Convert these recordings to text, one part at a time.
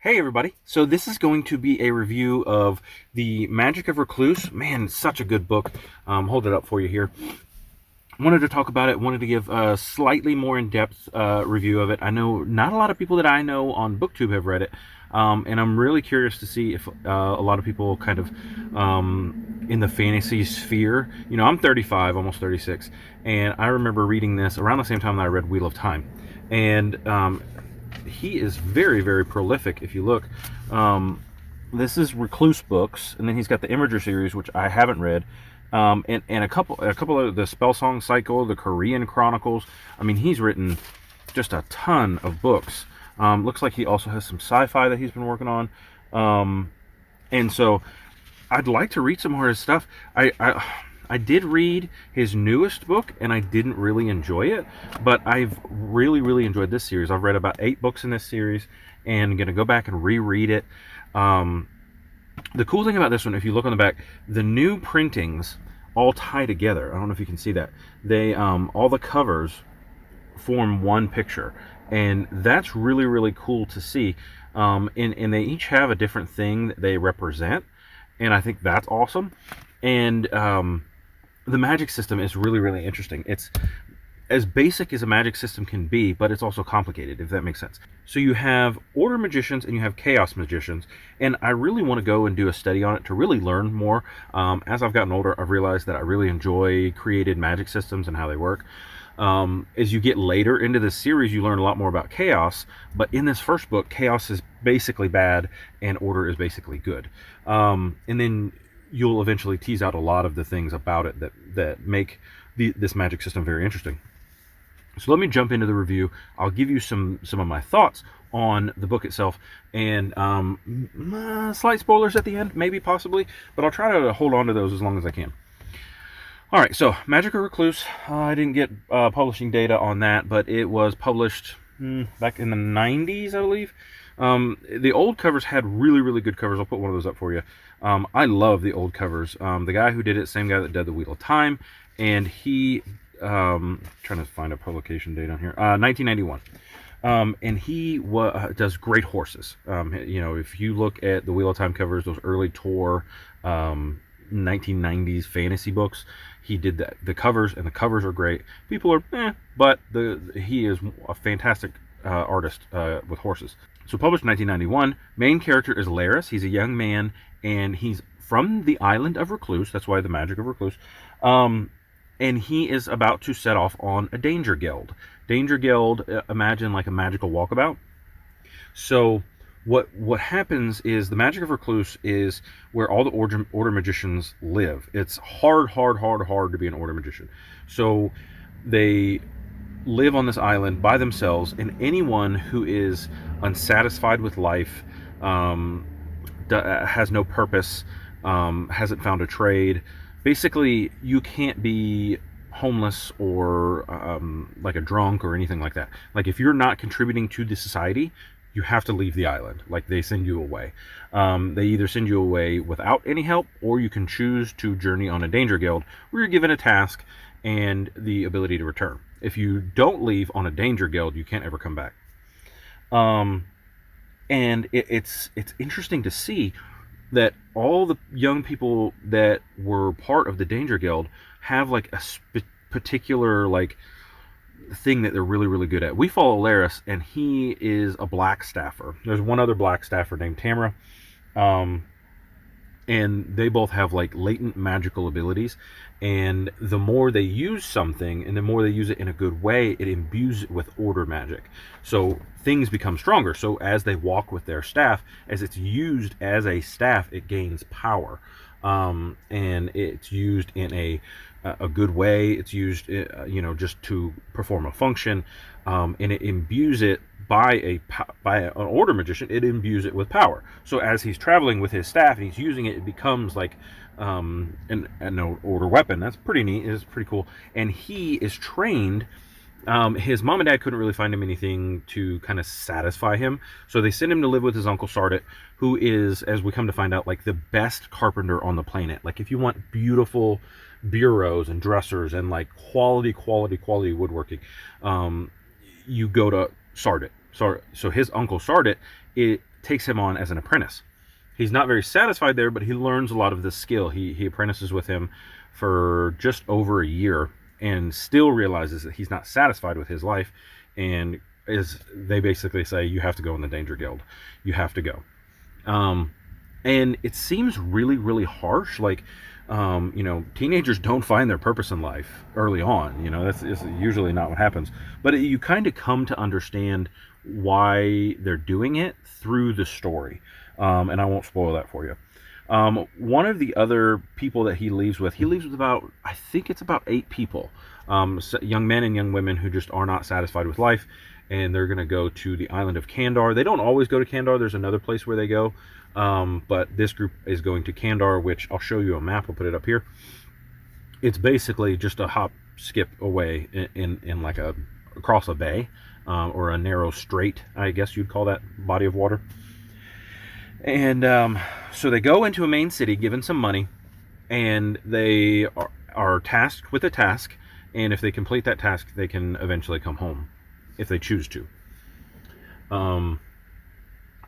Hey everybody, so this is going to be a review of The Magic of Recluse. Man, such a good book. Hold it up for you here. Wanted to talk about it, wanted to give a slightly more in-depth review of it. I know not a lot of people that I know on BookTube have read it, and I'm really curious to see if a lot of people kind of in the fantasy sphere. You know, I'm 35, almost 36, and I remember reading this around the same time that I read Wheel of Time. And he is very, very prolific. If you look, this is Recluse books, and then he's got the Imager series, which I haven't read, and a couple of the Spell Song Cycle, the Korean Chronicles. I mean, he's written just a ton of books. Looks like he also has some sci-fi that he's been working on, and so I'd like to read some more of his stuff. I did read his newest book, and I didn't really enjoy it, but I've really, really enjoyed this series. I've read about 8 books in this series, and I'm going to go back and reread it. The cool thing about this one, if you look on the back, the new printings all tie together. I don't know if you can see that. They all the covers form one picture, and that's really, really cool to see. And they each have a different thing that they represent, and I think that's awesome. And the magic system is really, really interesting. It's as basic as a magic system can be, but it's also complicated, if that makes sense. So you have order magicians and you have chaos magicians, and I really want to go and do a study on it to really learn more. As I've gotten older, I've realized that I really enjoy created magic systems and how they work. As you get later into this series, you learn a lot more about chaos, but in this first book, chaos is basically bad and order is basically good. And then you'll eventually tease out a lot of the things about it that make this magic system very interesting. So let me jump into the review. I'll give you some of my thoughts on the book itself, and slight spoilers at the end, maybe, possibly, but I'll try to hold on to those as long as I can. All right, so Magic of Recluse. I didn't get publishing data on that, but it was published back in the 90s, I believe. The old covers had really, really good covers. I'll put one of those up for you. I love the old covers. The guy who did it, same guy that did the Wheel of Time, and he trying to find a publication date on here, 1991. And he does great horses. You know, if you look at the Wheel of Time covers, those early Tor 1990s fantasy books, he did that. The covers, and the covers are great. People are but he is a fantastic artist with horses. So published in 1991. Main character is Laris. He's a young man, and he's from the island of Recluse. That's why the Magic of Recluse. And he is about to set off on a danger guild. Danger guild, imagine like a magical walkabout. So what happens is the Magic of Recluse is where all the order magicians live. It's hard to be an order magician. So they live on this island by themselves, and anyone who is unsatisfied with life, has no purpose, hasn't found a trade. Basically, you can't be homeless or like a drunk or anything like that. Like, if you're not contributing to the society, you have to leave the island. Like, they send you away. They either send you away without any help, or you can choose to journey on a danger guild where you're given a task and the ability to return. If you don't leave on a danger guild, you can't ever come back. And it's interesting to see that all the young people that were part of the Danger Guild have like a particular like thing that they're really, really good at. We follow Laris, and he is a black staffer. There's one other black staffer named Tamara, and they both have like latent magical abilities, and the more they use something and the more they use it in a good way, it imbues it with order magic, so things become stronger. So as they walk with their staff, as it's used as a staff, it gains power, and it's used in a good way. It's used just to perform a function, and it imbues it by an order magician. It imbues it with power. So as he's traveling with his staff and he's using it, it becomes like an order weapon. That's pretty neat. It's pretty cool. And he is trained. His mom and dad couldn't really find him anything to kind of satisfy him, so they sent him to live with his uncle Sardit, who is, as we come to find out, like the best carpenter on the planet. Like, if you want beautiful bureaus and dressers and like quality woodworking, you go to Sardit. So his uncle Sardit, takes him on as an apprentice. He's not very satisfied there, but he learns a lot of this skill. He apprentices with him for just over a year and still realizes that he's not satisfied with his life, and they basically say, you have to go in the Danger Guild. You have to go. And it seems really, really harsh. Like, teenagers don't find their purpose in life early on. That's usually not what happens. But you kind of come to understand why they're doing it through the story. And I won't spoil that for you. One of the other people that he leaves with about, I think it's about 8 people, young men and young women who just are not satisfied with life, and they're going to go to the island of Kandar. They don't always go to Kandar. There's another place where they go, but this group is going to Kandar, which I'll show you a map. I'll put it up here. It's basically just a hop, skip away in like across a bay, or a narrow strait, I guess you'd call that, body of water. And so they go into a main city, given some money, and they are tasked with a task, and if they complete that task, they can eventually come home, if they choose to.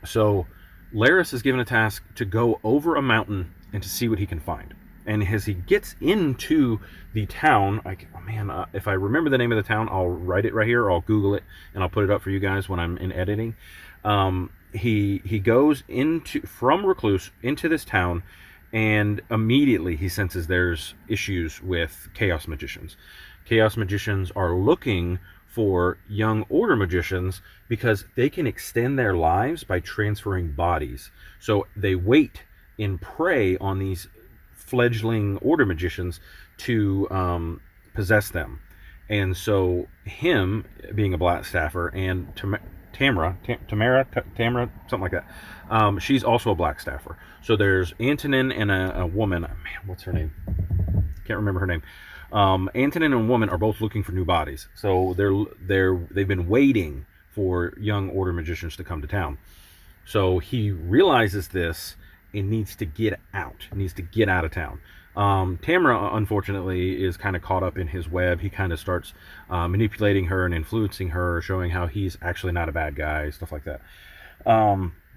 So Laris is given a task to go over a mountain and to see what he can find. And as he gets into the town, if I remember the name of the town, I'll write it right here, or I'll Google it, and I'll put it up for you guys when I'm in editing. He goes from Recluse into this town, and immediately he senses there's issues with chaos magicians. Chaos magicians are looking for young order magicians because they can extend their lives by transferring bodies. So they wait and prey on these fledgling order magicians to possess them. And so him, being a black staffer, and Tamara, something like that. She's also a black staffer. So there's Antonin and a woman. Man, what's her name? Can't remember her name. Antonin and a woman are both looking for new bodies. So they've been waiting for young order magicians to come to town. So he realizes this and needs to get out. Needs to get out of town. Tamara, unfortunately, is kind of caught up in his web. He kind of starts manipulating her and influencing her, showing how he's actually not a bad guy, stuff like that.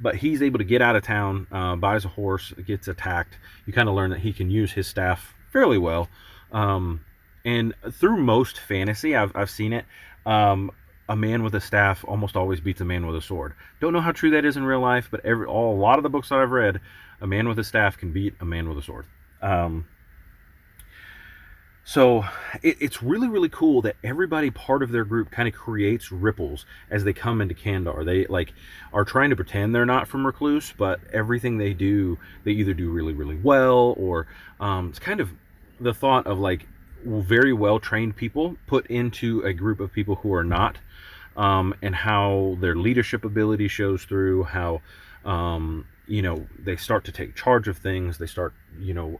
But he's able to get out of town, buys a horse, gets attacked. You kind of learn that he can use his staff fairly well. And through most fantasy, I've seen it, a man with a staff almost always beats a man with a sword. Don't know how true that is in real life, but a lot of the books that I've read, a man with a staff can beat a man with a sword. So it's really, really cool that everybody part of their group kind of creates ripples as they come into Kandar. They are trying to pretend they're not from Recluse, but everything they do, they either do really, really well, or it's kind of the thought of very well trained people put into a group of people who are not, and how their leadership ability shows through, how they start to take charge of things. They start,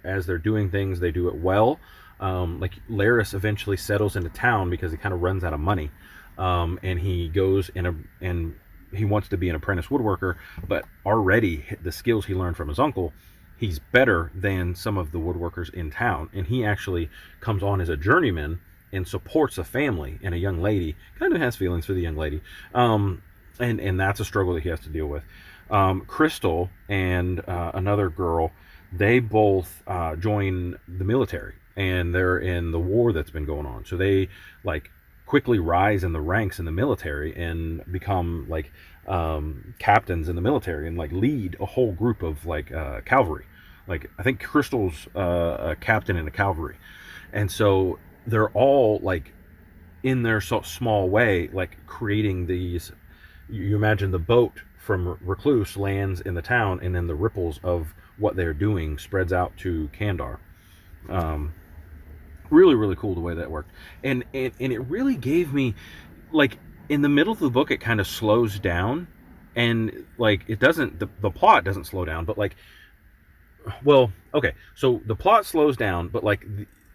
as they're doing things, they do it well. Laris eventually settles into town because he kind of runs out of money, and he goes and he wants to be an apprentice woodworker, but already the skills he learned from his uncle, he's better than some of the woodworkers in town, and he actually comes on as a journeyman and supports a family and a young lady. Kind of has feelings for the young lady, and that's a struggle that he has to deal with. Crystal and another girl, they both join the military, and they're in the war that's been going on. So they quickly rise in the ranks in the military and become captains in the military, and lead a whole group of cavalry. I think Crystal's a captain in the cavalry, and so they're all in their small way creating these. You imagine the boat from Recluse lands in the town, and then the ripples of what they're doing spreads out to Kandar. Really, really cool the way that worked. And it really gave me, in the middle of the book, it kind of slows down, and it doesn't, the plot doesn't slow down, but so the plot slows down, but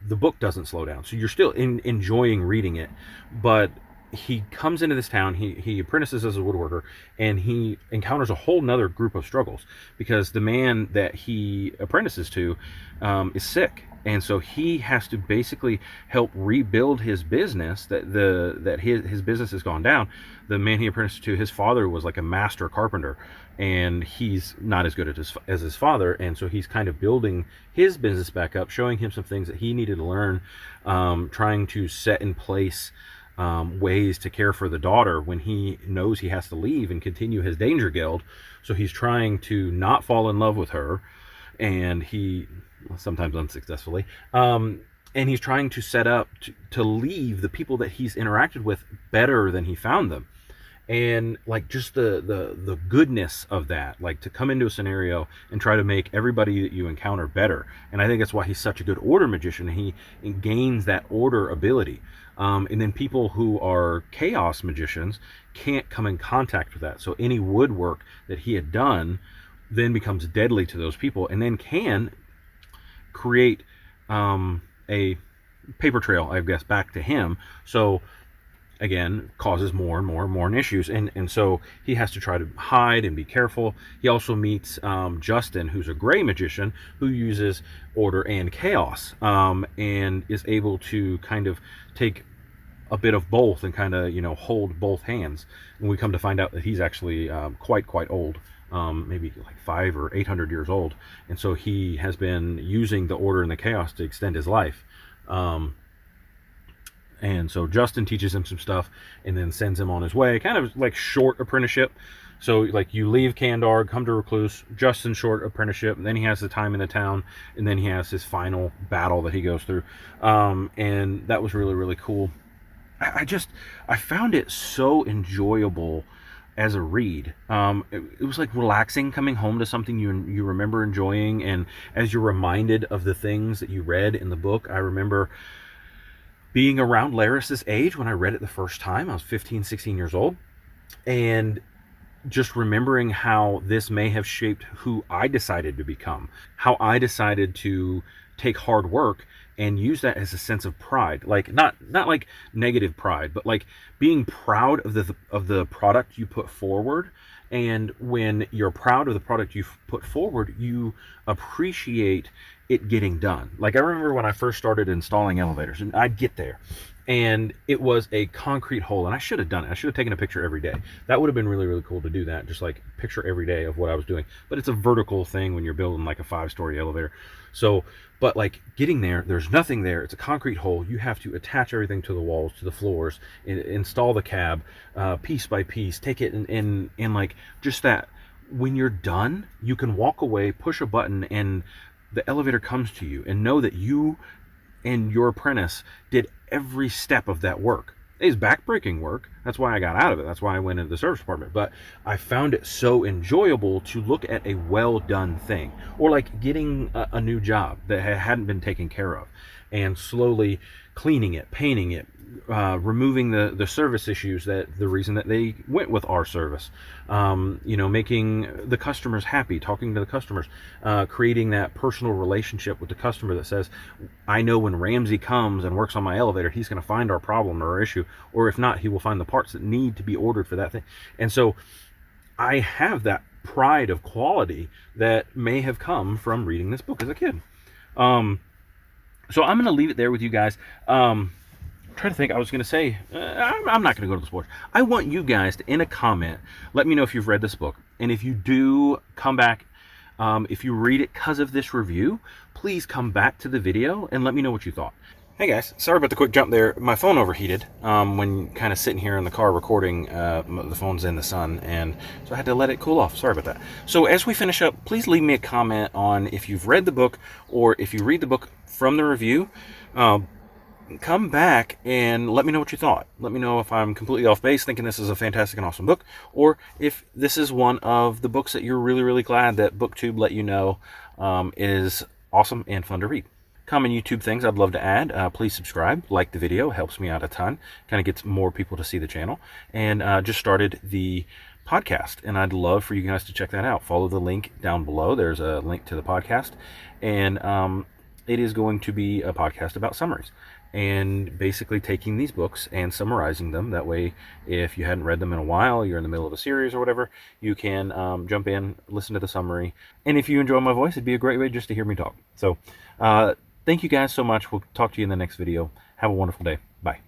the book doesn't slow down. So you're still enjoying reading it, but he comes into this town, he apprentices as a woodworker, and he encounters a whole nother group of struggles, because the man that he apprentices to is sick, and so he has to basically help rebuild his business. That his business has gone down. The man he apprenticed to, his father was like a master carpenter, and he's not as good as his father, and so he's kind of building his business back up, showing him some things that he needed to learn, trying to set in place ways to care for the daughter when he knows he has to leave and continue his danger guild. So he's trying to not fall in love with her, and he, sometimes unsuccessfully, and he's trying to set up to leave the people that he's interacted with better than he found them. And like just the goodness of that, like to come into a scenario and try to make everybody that you encounter better. And I think that's why he's such a good order magician. He gains that order ability, and then people who are chaos magicians can't come in contact with that. So any woodwork that he had done then becomes deadly to those people, and then can create a paper trail, I guess, back to him. So again, causes more and more issues, and so he has to try to hide and be careful. He also meets Justin, who's a gray magician who uses order and chaos, and is able to kind of take a bit of both and kind of, you know, hold both hands. And we come to find out that he's actually quite old, maybe like 500 or 800 years old, and so he has been using the order and the chaos to extend his life. And so Justin teaches him some stuff and then sends him on his way, kind of like short apprenticeship. So like you leave Kandar, come to Recluse, Justin's short apprenticeship, and then he has the time in the town, and then he has his final battle that he goes through. And that was really cool. I found it so enjoyable as a read. It was like relaxing, coming home to something you remember enjoying, and as you're reminded of the things that you read in the book. I remember being around Laris's age when I read it the first time. I was 15, 16 years old, and just remembering how this may have shaped who I decided to become, how I decided to take hard work and use that as a sense of pride. Like not like negative pride, but like being proud of the product you put forward. And when you're proud of the product you've put forward, you appreciate it getting done. Like I remember when I first started installing elevators, and I'd get there and it was a concrete hole, and I should have done it. I should have taken a picture every day. That would have been really cool to do that, just like picture every day of what I was doing. But it's a vertical thing when you're building like a 5-story elevator. So, but like getting there, there's nothing there. It's a concrete hole. You have to attach everything to the walls, to the floors, install the cab piece by piece, take it and like just that. When you're done, you can walk away, push a button, and the elevator comes to you, and know that you and your apprentice did every step of that work. It's backbreaking work. That's why I got out of it. That's why I went into the service department. But I found it so enjoyable to look at a well done thing, or like getting a new job that hadn't been taken care of, and slowly cleaning it, painting it, removing the service issues, that the reason that they went with our service, making the customers happy, talking to the customers, creating that personal relationship with the customer that says, I know when Ramsey comes and works on my elevator, he's going to find our problem or our issue, or if not, he will find the parts that need to be ordered for that thing. And so I have that pride of quality that may have come from reading this book as a kid. So I'm going to leave it there with you guys. Trying to think, I was going to say, I'm not going to go to the spoilers. I want you guys to, in a comment, let me know if you've read this book. And if you do, come back. If you read it because of this review, please come back to the video and let me know what you thought. Hey guys, sorry about the quick jump there. My phone overheated when kind of sitting here in the car recording. The phone's in the sun, and so I had to let it cool off. Sorry about that. So as we finish up, please leave me a comment on if you've read the book, or if you read the book from the review. Come back and let me know what you thought. Let me know if I'm completely off base thinking this is a fantastic and awesome book, or if this is one of the books that you're really glad that BookTube let you know is awesome and fun to read. Common YouTube things I'd love to add. Please subscribe, like the video, helps me out a ton, kind of gets more people to see the channel. And just started the podcast, and I'd love for you guys to check that out. Follow the link down below. There's a link to the podcast, and it is going to be a podcast about summaries, and basically taking these books and summarizing them. That way, if you hadn't read them in a while, you're in the middle of a series or whatever, you can jump in, listen to the summary. And if you enjoy my voice, it'd be a great way just to hear me talk. So Thank you guys so much. We'll talk to you in the next video. Have a wonderful day. Bye.